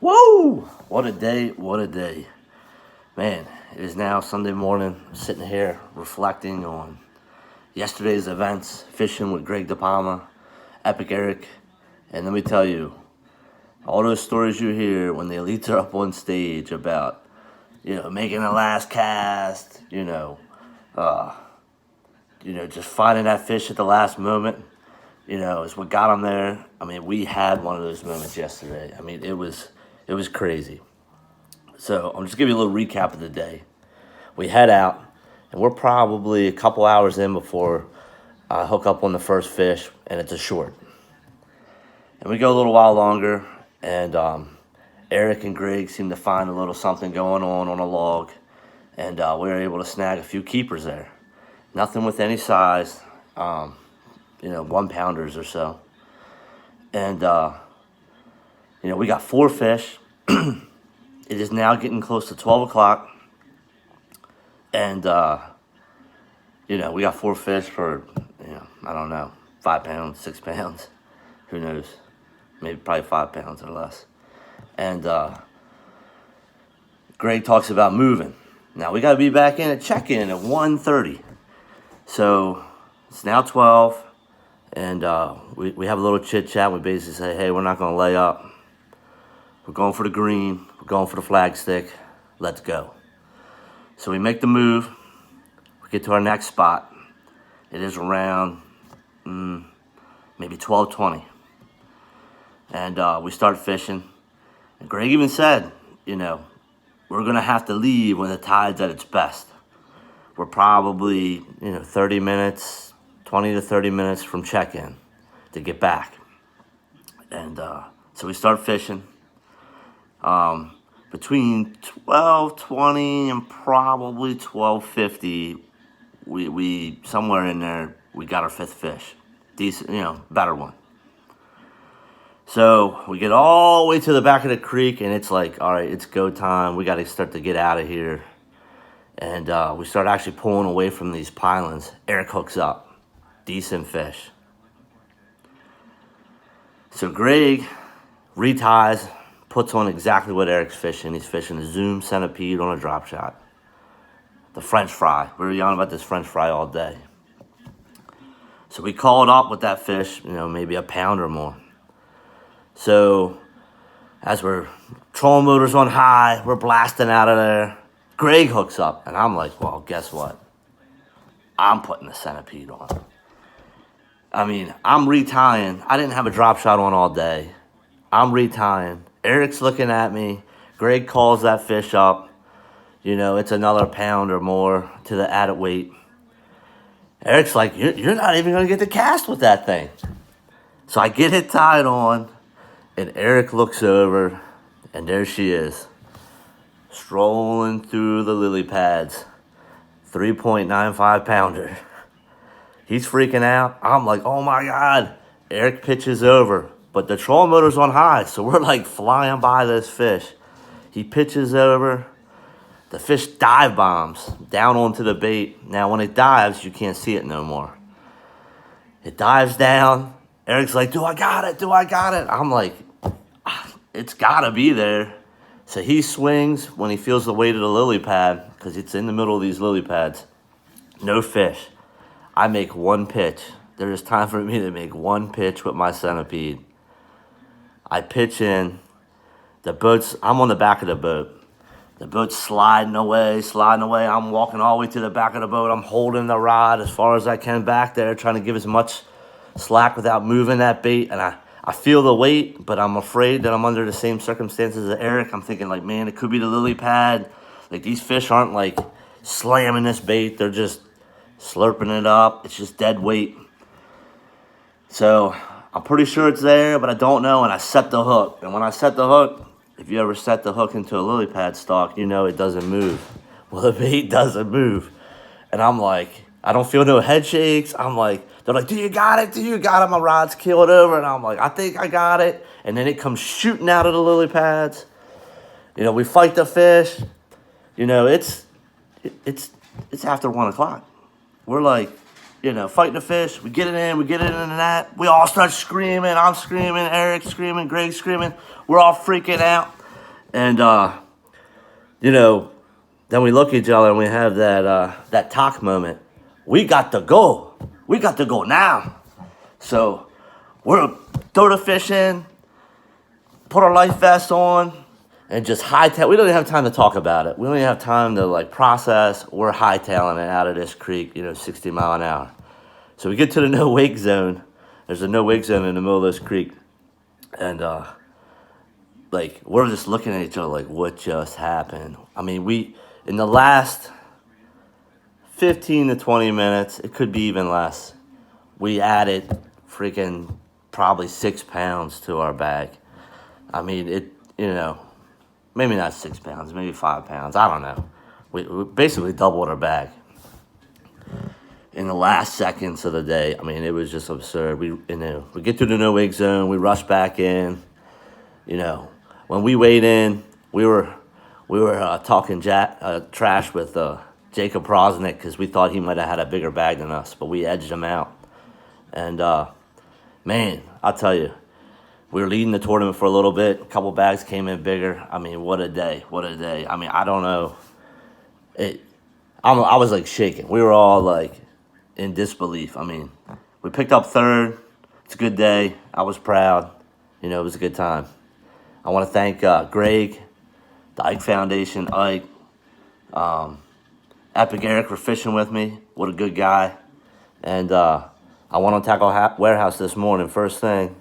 Whoa! What a day, what a day. Man, it is now Sunday morning. I'm sitting here reflecting on yesterday's events, fishing with Greg DePalma, Epic Eric. And let me tell you, all those stories you hear when the elites are up on stage about, making the last cast, just finding that fish at the last moment, is what got them there. I mean, we had one of those moments yesterday. I mean, it was crazy. So I'm just giving you a little recap of the day. We head out, and we're probably a couple hours in before I hook up on the first fish, and it's a short. And we go a little while longer, and Eric and Greg seem to find a little something going on a log, and we were able to snag a few keepers there. Nothing with any size, 1 pounders or so. And, we got 4 fish. It is now getting close to 12 o'clock. And, we got 4 fish for, I don't know, 5 pounds, 6 pounds. Who knows? Maybe probably 5 pounds or less. And Greg talks about moving. Now, we got to be back in at check-in at 1:30. So, it's now 12. And we have a little chit-chat. We basically say, hey, we're not going to lay up. We're going for the green. We're going for the flag stick. Let's go. So we make the move. We get to our next spot. It is around maybe 12:20. And we start fishing. And Greg even said, we're going to have to leave when the tide's at its best. We're probably, 30 minutes, 20 to 30 minutes from check-in to get back. And so we start fishing. Between 12:20 and probably 12:50, we somewhere in there, we got our 5th fish. Decent, better one. So we get all the way to the back of the creek, and it's like, all right, it's go time. We got to start to get out of here. And we start actually pulling away from these pilings. Eric hooks up. Decent fish. So Greg reties, puts on exactly what Eric's fishing. He's fishing a Zoom centipede on a drop shot. The French fry. We were yelling about this French fry all day. So we call it up with that fish, maybe a pound or more. So as we're trolling motors on high, we're blasting out of there. Greg hooks up, and I'm like, well, guess what? I'm putting the centipede on. I mean, I'm retying. I didn't have a drop shot on all day. I'm retying. Eric's looking at me. Greg calls that fish up. It's another pound or more to the added weight. Eric's like, you're not even going to get the cast with that thing. So I get it tied on, and Eric looks over, and there she is, strolling through the lily pads, 3.95 pounder. He's freaking out. I'm like, oh my God. Eric pitches over, but the trolling motor's on high, so we're like flying by this fish. He pitches over. The fish dive bombs down onto the bait. Now, when it dives, you can't see it no more. It dives down. Eric's like, do I got it? Do I got it? I'm like, it's got to be there. So he swings when he feels the weight of the lily pad, because it's in the middle of these lily pads. No fish. I make one pitch. There is time for me to make one pitch with my centipede. I pitch in. I'm on the back of the boat. The boat's sliding away. I'm walking all the way to the back of the boat. I'm holding the rod as far as I can back there, trying to give as much slack without moving that bait. And I feel the weight, but I'm afraid that I'm under the same circumstances as Eric. I'm thinking like, man, it could be the lily pad. Like, these fish aren't like slamming this bait. They're just slurping it up. It's just dead weight. So I'm pretty sure it's there, but I don't know. And I set the hook. And when I set the hook, if you ever set the hook into a lily pad stalk, it doesn't move. Well, the bait doesn't move. And I'm like, I don't feel no head shakes. I'm like, they're like, do you got it? Do you got it? My rod's keeled over. And I'm like, I think I got it. And then it comes shooting out of the lily pads. We fight the fish. It's after 1 o'clock. We're like, fighting the fish. We get it in the net. We all start screaming. I'm screaming, Eric's screaming, Greg's screaming. We're all freaking out. And you know, then we look at each other and we have that talk moment. We got to go. We got to go now. So we're throw the fish in, put our life vests on, and just hightail. We don't even have time to talk about it. We don't even have time to like process. We're hightailing it out of this creek, 60 mile an hour. So we get to the no wake zone. There's a no wake zone in the middle of this creek, and like we're just looking at each other like, what just happened? I mean, we in the last 15 to 20 minutes, it could be even less. We added freaking probably 6 pounds to our bag. I mean, maybe not 6 pounds, maybe 5 pounds. I don't know. We basically doubled our bag in the last seconds of the day. I mean, it was just absurd. We get through the no wake zone. We rush back in. When we weighed in, we were talking trash with Jacob Prosnick because we thought he might have had a bigger bag than us, but we edged him out. And man, I'll tell you, we were leading the tournament for a little bit. A couple bags came in bigger. I mean, what a day! What a day! I mean, I don't know. I was like shaking. We were all like in disbelief. I mean, we picked up third. It's a good day. I was proud. It was a good time. I want to thank Greg, the Ike Foundation, Ike, Epic Eric for fishing with me. What a good guy. And I went on Tackle Warehouse this morning. First thing,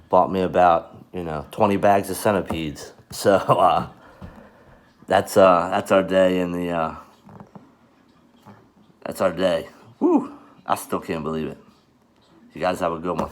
bought me about 20 bags of centipedes. So that's our day in the. That's our day. Whew! I still can't believe it. You guys have a good one.